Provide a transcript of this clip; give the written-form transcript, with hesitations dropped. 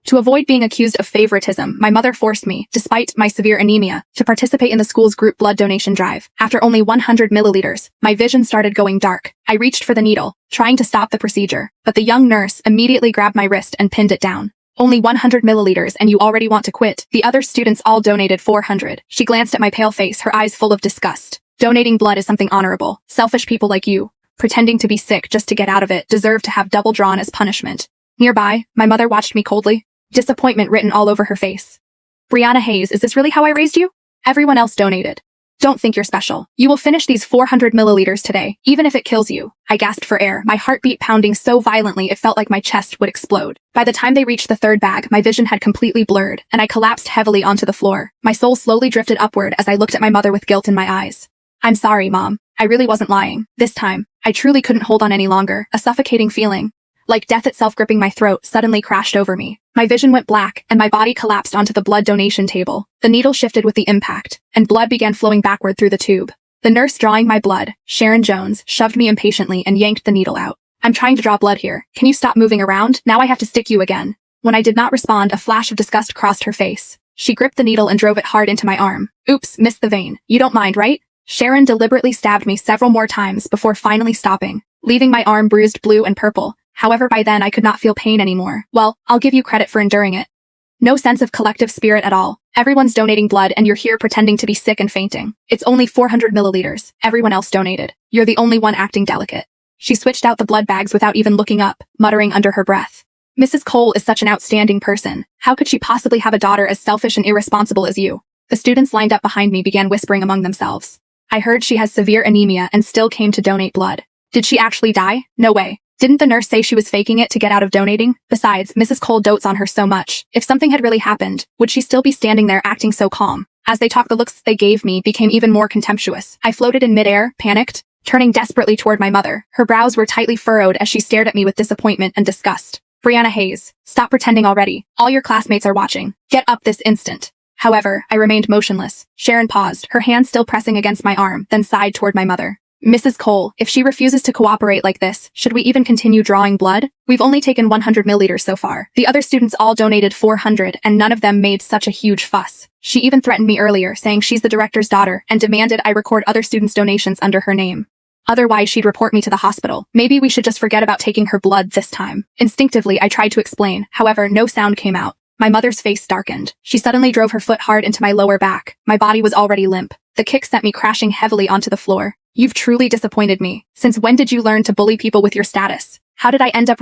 To avoid being accused of favoritism, my mother forced me, despite my severe anemia, to participate in the school's group blood donation drive. After only 100 milliliters, my vision started going dark. I reached for the needle, trying to stop the procedure, but the young nurse immediately grabbed my wrist and pinned it down. Only 100 milliliters and you already want to quit? The other students all donated 400. She glanced at my pale face, her eyes full of disgust. Donating blood is something honorable. Selfish people like you, pretending to be sick just to get out of it, deserve to have double drawn as punishment. Nearby, my mother watched me coldly, disappointment written all over her face. Brianna Hayes, is this really how I raised you? Everyone else donated. Don't think you're special. You will finish these 400 milliliters today, even if it kills you. I gasped for air, my heartbeat pounding so violently it felt like my chest would explode. By the time they reached the third bag, my vision had completely blurred, and I collapsed heavily onto the floor. My soul slowly drifted upward as I looked at my mother with guilt in my eyes. I'm sorry, Mom. I really wasn't lying. This time, I truly couldn't hold on any longer. A suffocating feeling, like death itself gripping my throat, suddenly crashed over me. My vision went black, and my body collapsed onto the blood donation table. The needle shifted with the impact, and blood began flowing backward through the tube. The nurse drawing my blood, Sharon Jones, shoved me impatiently and yanked the needle out. I'm trying to draw blood here. Can you stop moving around? Now I have to stick you again. When I did not respond, a flash of disgust crossed her face. She gripped the needle and drove it hard into my arm. Oops, missed the vein. You don't mind, right? Sharon deliberately stabbed me several more times before finally stopping, leaving my arm bruised blue and purple. However, by then I could not feel pain anymore. Well, I'll give you credit for enduring it. No sense of collective spirit at all. Everyone's donating blood and you're here pretending to be sick and fainting. It's only 400 milliliters. Everyone else donated. You're the only one acting delicate. She switched out the blood bags without even looking up, muttering under her breath. Mrs. Cole is such an outstanding person. How could she possibly have a daughter as selfish and irresponsible as you? The students lined up behind me began whispering among themselves. I heard she has severe anemia and still came to donate blood. Did she actually die? No way. Didn't the nurse say she was faking it to get out of donating? Besides, Mrs. Cole dotes on her so much. If something had really happened, would she still be standing there acting so calm? As they talked, the looks they gave me became even more contemptuous. I floated in midair, panicked, turning desperately toward my mother. Her brows were tightly furrowed as she stared at me with disappointment and disgust. Brianna Hayes, stop pretending already. All your classmates are watching. Get up this instant. However, I remained motionless. Sharon paused, her hand still pressing against my arm, then sighed toward my mother. Mrs. Cole, if she refuses to cooperate like this, should we even continue drawing blood? We've only taken 100 milliliters so far. The other students all donated 400, and none of them made such a huge fuss. She even threatened me earlier, saying she's the director's daughter, and demanded I record other students' donations under her name. Otherwise, she'd report me to the hospital. Maybe we should just forget about taking her blood this time. Instinctively, I tried to explain. However, no sound came out. My mother's face darkened. She suddenly drove her foot hard into my lower back. My body was already limp. The kick sent me crashing heavily onto the floor. You've truly disappointed me. Since when did you learn to bully people with your status? How did I end up